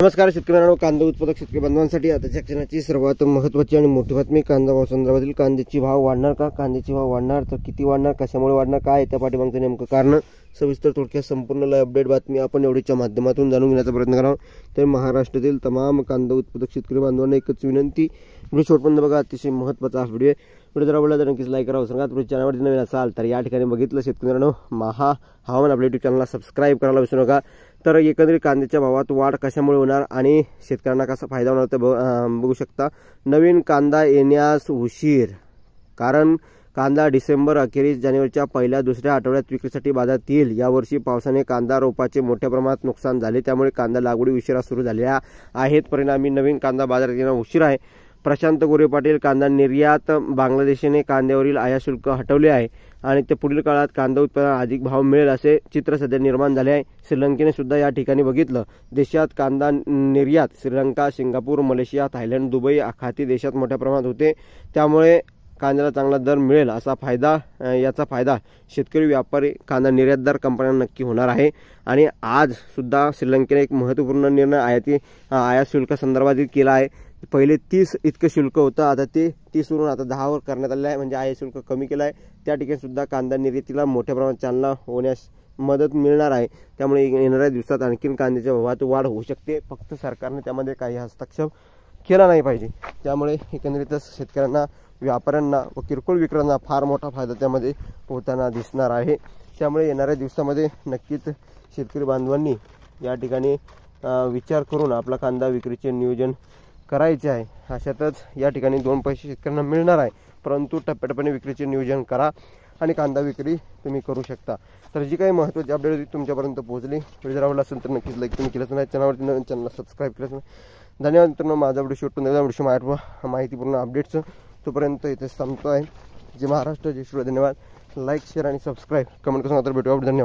नमस्कार शेतकऱ्यांनो, कांदा उत्पादक शेतकरी बांधवांसाठी आताच्या क्षणाची सर्वात महत्त्वाची आणि मोठी बातमी. कांदा भाव संदर्भातील कांद्याची भाव वाढणार का, कांद्याची भाव वाढणार तर किती वाढणार, कशामुळे वाढणार, काय त्या पाठीमागचं नेमकं कारण, सविस्तर थोडक्यात संपूर्ण लाईव्ह अपडेट बातमी आपण एवढीच्या माध्यमातून जाणून घेण्याचा प्रयत्न करावा. तर महाराष्ट्रातील तमाम कांदा उत्पादक शेतकरी बांधवांना एकच विनंती, व्हिडिओ शेवटपर्यंत बघा. अतिशय महत्त्वाचा हा व्हिडिओ व्हिडिओ जर आवडला तर नक्कीच लाईक करा. सांगा तुम्ही चॅनलवर नवीन असाल तर या ठिकाणी बघितलं शेतकऱ्यांनो महा हवामान आपल्या यूट्यूब चॅनलला सबस्क्राईब करायला विसरू नका. तर एकंदरीत कांद्याच्या भावात वाढ कशामुळे होणार आणि शेतकऱ्यांना कसा फायदा होणार ते बघू शकता. नवीन कांदा येण्यास उशीर, कारण कांदा डिसेंबर अखेरीस जानेवारीच्या पहिल्या दुसऱ्या आठवड्यात विक्रीसाठी बाजारात येईल. यावर्षी पावसाने कांदा रोपाचे मोठ्या प्रमाणात नुकसान झाले, त्यामुळे कांदा लागवडी उशिरा सुरू झाल्या आहेत. परिणामी नवीन कांदा बाजारात येणं उशीर आहे. प्रशांत गोरे पाटील, कांदा निर्यात, बांगलादेशने कांद्यावरील आयात शुल्क हटवले आहे आणि ते पुढील काळात कांदा उत्पादनाला अधिक भाव मिळेल असे चित्र सध्या निर्माण झाले आहे. श्रीलंकेने सुद्धा या ठिकाणी बघितलं. देशात कांदा निर्यात Sri Lanka, Singapore, Malaysia, Thailand, Dubai खाती देशात मोठ्या प्रमाणात होते, त्यामुळे कांद्याला चांगला दर मिळेल असा फायदा, याचा फायदा शेतकरी, व्यापारी, कांदा निर्यातदार कंपन्यांना नक्की होणार आहे. आणि आज सुद्धा श्रीलंकेने एक महत्त्वपूर्ण निर्णय आयात शुल्क संदर्भात केला आहे. पहिले 30 इतकं शुल्क होतं, आता ते 30 वरून आता 10 वर करण्यात आलेलं आहे, म्हणजे आयात शुल्क कमी केलं आहे. त्या ठिकाणी सुद्धा कांदा निर्यातीला मोठ्या प्रमाणात चालना होण्यास मदत मिळणार आहे. त्यामुळे येणाऱ्या दिवसात आणखीन कांद्याच्या भावात वाढ होऊ शकते. फक्त सरकारने त्यामध्ये काही हस्तक्षेप केला नाही पाहिजे. त्यामुळे एकंदरीतच शेतकऱ्यांना, व्यापाऱ्यांना व किरकोळ विक्रेत्यांना फार मोठा फायदा त्यामध्ये होताना दिसणार आहे. त्यामुळे येणाऱ्या दिवसामध्ये नक्कीच शेतकरी बांधवांनी या ठिकाणी विचार करून आपला कांदा विक्रीचे नियोजन करायचे आहे. अशातच या ठिकाणी 2 पैसे शेतकऱ्यांना मिळणार आहे, परंतु टप्प्याटप्प्याने विक्रीचे नियोजन करा आणि कांदा विक्री तुम्ही करू शकता. तर जी काही महत्त्वाची अपडेट होती तुमच्यापर्यंत पोहोचली. व्हिडिओ जर आवडला असेल तर नक्कीच लाईक तुम्ही केलंच नाही, चॅनलवरती नवीन चॅनलला सबस्क्राईब केलंच नाही. धन्यवाद मित्रांनो. माझा व्हिडिओ शेवटून व्हिडिओ माहितीपूर्ण अपडेट्स तोपर्यंत इथे थांबतो आहे. जे महाराष्ट्र, जे श्रोते, धन्यवाद. लाईक, शेअर आणि सबस्क्राईब, कमेंट करून तर भेटू. धन्यवाद.